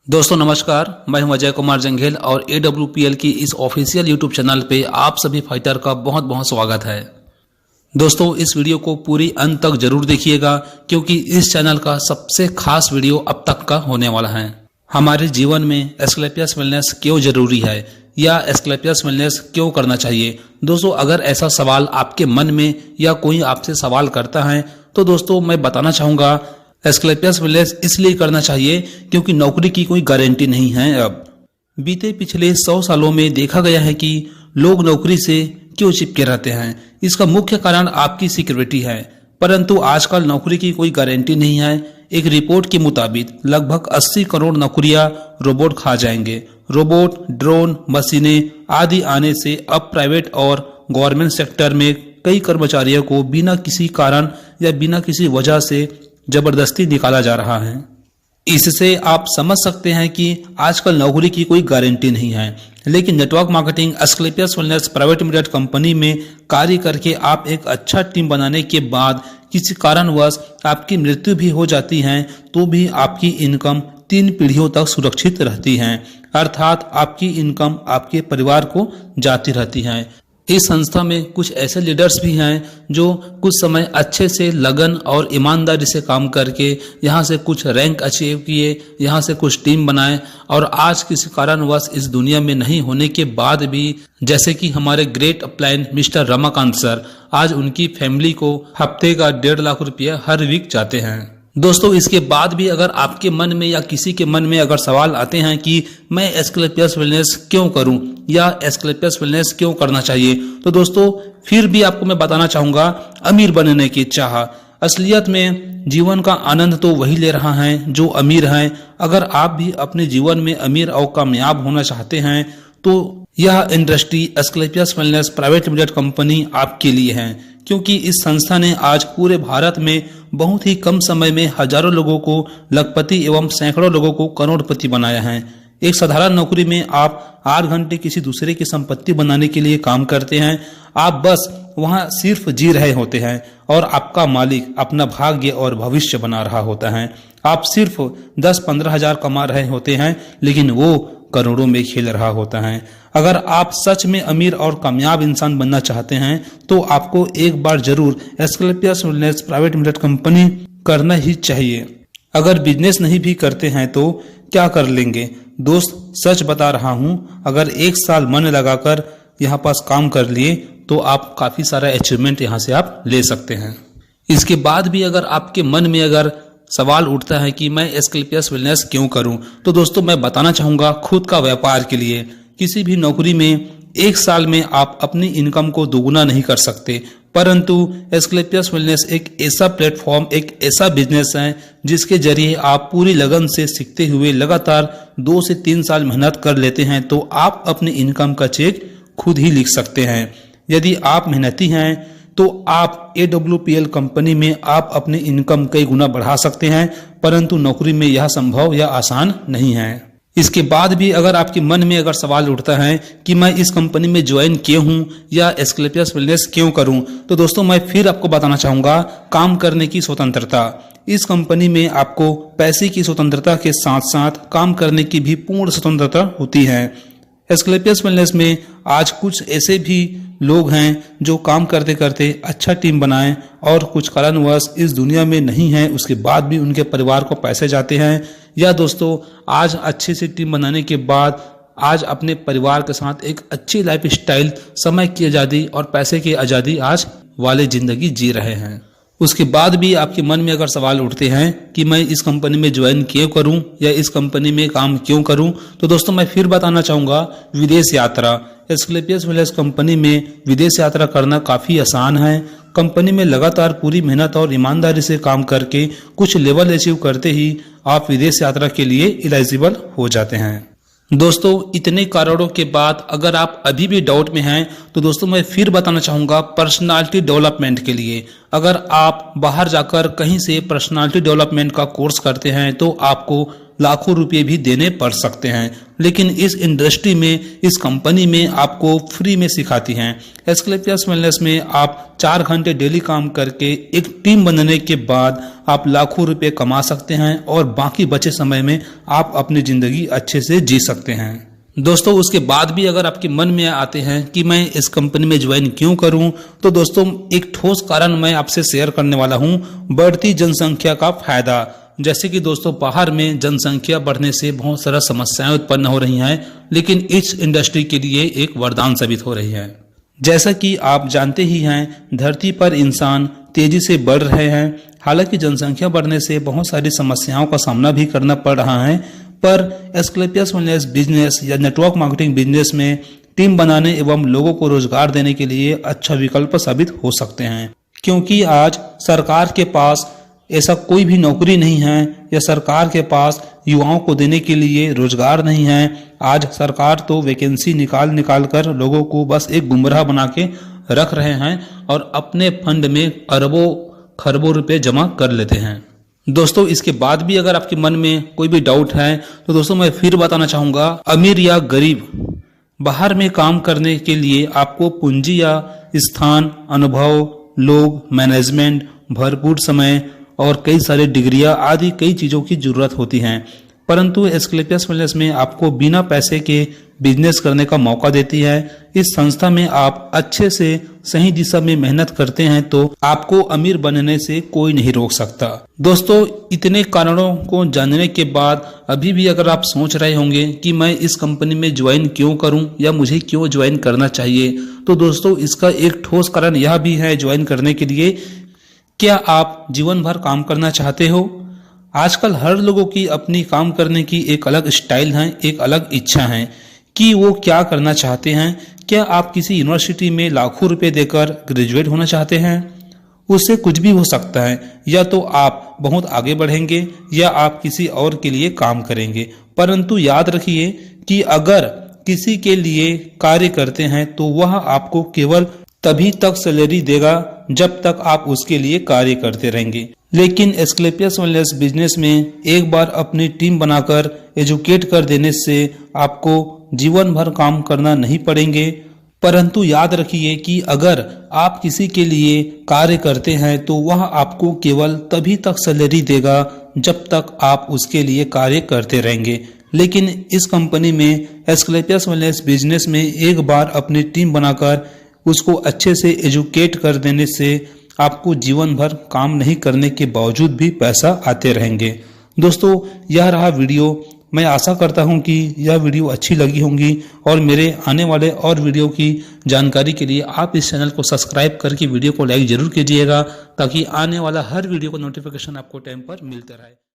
दोस्तों नमस्कार, मैं हूं अजय कुमार जंघेल और AWPL की इस ऑफिशियल यूट्यूब चैनल पे आप सभी फाइटर का बहुत बहुत स्वागत है। दोस्तों इस वीडियो को पूरी अंत तक जरूर देखिएगा क्योंकि इस चैनल का सबसे खास वीडियो अब तक का होने वाला है। हमारे जीवन में एस्क्लेपियस वेलनेस क्यों जरूरी है या एस्क्लेपियस वेलनेस क्यों करना चाहिए। दोस्तों अगर ऐसा सवाल आपके मन में या कोई आपसे सवाल करता है तो दोस्तों मैं बताना चाहूंगा एस्क्लेपियस वेलनेस इसलिए करना चाहिए क्योंकि नौकरी की कोई गारंटी नहीं है। अब बीते पिछले 100 सालों में देखा गया है कि लोग नौकरी से क्यों चिपके रहते हैं। इसका मुख्य कारण आपकी सिक्योरिटी है, परंतु आजकल नौकरी की कोई गारंटी नहीं है। एक रिपोर्ट के मुताबिक लगभग 80 करोड़ नौकरियां रोबोट खा जाएंगे। रोबोट, ड्रोन, मशीनें आदि आने से अब प्राइवेट और गवर्नमेंट सेक्टर में कई कर्मचारियों को बिना किसी कारण या बिना किसी वजह से जबरदस्ती निकाला जा रहा है। इससे आप समझ सकते हैं कि आजकल नौकरी की कोई गारंटी नहीं है। लेकिन network marketing Asclepius wellness private limited company में कार्य करके आप एक अच्छा टीम बनाने के बाद किसी कारणवश आपकी मृत्यु भी हो जाती है तो भी आपकी इनकम 3 पीढ़ियों तक सुरक्षित रहती है, अर्थात आपकी इनकम आपके परिवार को जाती रहती है। इस संस्था में कुछ ऐसे लीडर्स भी हैं जो कुछ समय अच्छे से लगन और ईमानदारी से काम करके यहाँ से कुछ रैंक अचीव किए, यहाँ से कुछ टीम बनाए और आज किसी कारणवश इस दुनिया में नहीं होने के बाद भी, जैसे कि हमारे great upline mister Ramakant sir, आज उनकी फैमिली को हफ्ते का 1.5 लाख रुपया हर वीक जाते हैं। दोस्तों इसके बाद भी अगर आपके मन में या किसी के मन में अगर सवाल आते हैं कि मैं एस्क्लेपियस वेलनेस क्यों करूं या एस्क्लेपियस वेलनेस क्यों करना चाहिए, तो दोस्तों फिर भी आपको मैं बताना चाहूंगा अमीर बनने की चाह। असलियत में जीवन का आनंद तो वही ले रहा है जो अमीर है। अगर आप भी अपने जीवन में अमीर और कामयाब होना चाहते हैं तो यह industry Asclepius wellness private limited company आपके लिए है, क्योंकि इस संस्था ने आज पूरे भारत में बहुत ही कम समय में हजारों लोगों को लखपति एवं सैकड़ों लोगों को करोड़पति बनाया है। एक साधारण नौकरी में आप 8 घंटे किसी दूसरे की संपत्ति बनाने के लिए काम करते हैं। आप बस वहां सिर्फ जी रहे होते हैं और आपका मालिक अपना भाग्य और भविष्य बना रहा होता है। आप सिर्फ 10-15 हजार कमा रहे होते हैं लेकिन वो करोड़ों में खेल रहा होता है। अगर आप सच में अमीर और कामयाब इंसान बनना चाहते हैं तो आपको एक बार जरूर Asclepius wellness private limited company करना ही चाहिए। अगर बिजनेस नहीं भी करते हैं तो क्या कर लेंगे। दोस्त सच बता रहा हूं, अगर 1 साल मन लगाकर यहाँ पास काम कर लिए तो आप काफी सारा अचीवमेंट यहाँ से आप ले सकते हैं। इसके बाद भी अगर आपके मन में अगर सवाल उठता है कि मैं एस्क्लेपियस वेलनेस क्यों करूं, तो दोस्तों मैं बताना चाहूंगा खुद का व्यापार के लिए। किसी भी नौकरी में 1 साल में आप अपनी इनकम को दोगुना नहीं कर सकते, परंतु एस्क्लेपियस वेलनेस एक ऐसा प्लेटफॉर्म, एक ऐसा बिजनेस है जिसके जरिए आप पूरी लगन से सीखते हुए लगातार 2 से 3 साल मेहनत कर लेते हैं तो आप अपनी इनकम का चेक खुद ही लिख सकते हैं। यदि आप मेहनती हैं तो आप AWPL कंपनी में आप अपनी इनकम कई गुना बढ़ा सकते हैं, परंतु नौकरी में यह संभव या आसान नहीं है। इसके बाद भी अगर आपके मन में अगर सवाल उठता है कि मैं इस कंपनी में ज्वाइन किया हूं या एस्क्लेपियस वेलनेस क्यों करूं, तो दोस्तों मैं फिर आपको बताना चाहूंगा काम करने की स्वतंत्रता। इस कंपनी में आपको पैसे की स्वतंत्रता के साथ साथ काम करने की भी पूर्ण स्वतंत्रता होती है। एस्क्लेपियस वेलनेस में आज कुछ ऐसे भी लोग हैं जो काम करते करते अच्छा टीम बनाएं और कुछ कारणवश इस दुनिया में नहीं है, उसके बाद भी उनके परिवार को पैसे जाते हैं। या दोस्तों आज अच्छे से टीम बनाने के बाद आज अपने परिवार के साथ एक अच्छी लाइफ स्टाइल, समय की आज़ादी और पैसे की आज़ादी आज वाले जिंदगी जी रहे हैं। उसके बाद भी आपके मन में अगर सवाल उठते हैं कि मैं इस कंपनी में ज्वाइन क्यों करूं या इस कंपनी में काम क्यों करूं, तो दोस्तों मैं फिर बताना चाहूंगा विदेश यात्रा। एस्क्लेपियस वेलनेस कंपनी में विदेश यात्रा करना काफी आसान है। कंपनी में लगातार पूरी मेहनत और ईमानदारी से काम करके कुछ लेवल अचीव करते ही आप विदेश यात्रा के लिए एलिजिबल हो जाते हैं। दोस्तों इतने कारणों के बाद अगर आप अभी भी डाउट में हैं तो दोस्तों मैं फिर बताना चाहूंगा पर्सनालिटी डेवलपमेंट के लिए। अगर आप बाहर जाकर कहीं से पर्सनालिटी डेवलपमेंट का कोर्स करते हैं तो आपको लाखों रुपए भी देने पड़ सकते हैं। लेकिन इस इंडस्ट्री में, इस कंपनी में आपको फ्री में सिखाती हैं। एस्क्लेपियस वेलनेस में आप 4 घंटे डेली काम करके एक टीम बनने के बाद आप लाखों रुपए कमा सकते हैं और बाकी बचे समय में आप अपनी जिंदगी अच्छे से जी सकते हैं। दोस्तों, उसके बाद भी अगर आपके मन में आते हैं कि मैं इस कंपनी में ज्वाइन क्यों करूं, तो दोस्तों एक ठोस कारण मैं आपसे शेयर करने वाला हूं, बढ़ती जनसंख्या का फायदा। जैसे कि दोस्तों बाहर में जनसंख्या बढ़ने से बहुत सारा समस्याएं उत्पन्न हो रही हैं, लेकिन इस इंडस्ट्री के लिए एक वरदान साबित हो रही है। जैसा कि आप जानते ही हैं, धरती पर इंसान तेजी से बढ़ रहे हैं। हालांकि जनसंख्या बढ़ने से बहुत सारी समस्याओं का सामना भी करना पड़ रहा है, पर एस्क्लेपियस वेलनेस बिजनेस या नेटवर्क मार्केटिंग बिजनेस में टीम बनाने एवं लोगों को रोजगार देने के लिए अच्छा विकल्प साबित हो सकते हैं। क्योंकि आज सरकार के पास ऐसा कोई भी नौकरी नहीं है या सरकार के पास युवाओं को देने के लिए रोजगार नहीं है। आज सरकार तो वैकेंसी निकाल कर लोगों को बस एक गुमराह बना के रख रहे हैं और अपने फंड में अरबों खरबों रुपए जमा कर लेते हैं। दोस्तों, इसके बाद भी अगर आपके मन में कोई भी डाउट है तो दोस्तों मैं फिर बताना चाहूंगा, अमीर या गरीब, बाहर में काम करने के लिए आपको पूंजी या स्थान, अनुभव, लोग, मैनेजमेंट, भरपूर समय और कई सारे डिग्रियां आदि कई चीजों की जरूरत होती हैं। परंतु एस्क्लेपियस वेलनेस में आपको बिना पैसे के बिजनेस करने का मौका देती है। इस संस्था में आप अच्छे से सही दिशा में मेहनत करते हैं तो आपको अमीर बनने से कोई नहीं रोक सकता। दोस्तों, इतने कारणों को जानने के बाद अभी भी अगर आप सोच रहे होंगे कि मैं इस कंपनी में ज्वाइन क्यों करूं या मुझे क्यों ज्वाइन करना चाहिए, तो दोस्तों इसका एक ठोस कारण यह भी है ज्वाइन करने के लिए, क्या आप जीवन भर काम करना चाहते हो? आजकल हर लोगों की अपनी काम करने की एक अलग स्टाइल है, एक अलग इच्छा है कि वो क्या करना चाहते हैं। क्या आप किसी यूनिवर्सिटी में लाखों रुपए देकर ग्रेजुएट होना चाहते हैं? उससे कुछ भी हो सकता है, या तो आप बहुत आगे बढ़ेंगे या आप किसी और के लिए काम करेंगे। परंतु याद रखिए कि अगर किसी के लिए कार्य करते हैं तो वह आपको केवल तभी तक सैलरी देगा जब तक आप उसके लिए कार्य करते रहेंगे। लेकिन एस्क्लेपियस वेलनेस बिजनेस में एक बार अपनी टीम बनाकर एजुकेट कर देने से आपको जीवन भर काम करना नहीं पड़ेंगे। परंतु याद रखिए कि अगर आप किसी के लिए कार्य करते हैं तो वह आपको केवल तभी तक सैलरी देगा जब तक आप उसके लिए कार्य करते रहेंगे। लेकिन इस कंपनी में एस्क्लेपियस वेलनेस बिजनेस में एक बार अपनी टीम बनाकर उसको अच्छे से एजुकेट कर देने से आपको जीवन भर काम नहीं करने के बावजूद भी पैसा आते रहेंगे। दोस्तों, यह रहा वीडियो। मैं आशा करता हूं कि यह वीडियो अच्छी लगी होंगी और मेरे आने वाले और वीडियो की जानकारी के लिए आप इस चैनल को सब्सक्राइब करके वीडियो को लाइक जरूर कीजिएगा, ताकि आने वाला हर वीडियो का नोटिफिकेशन आपको टाइम पर मिलता रहे।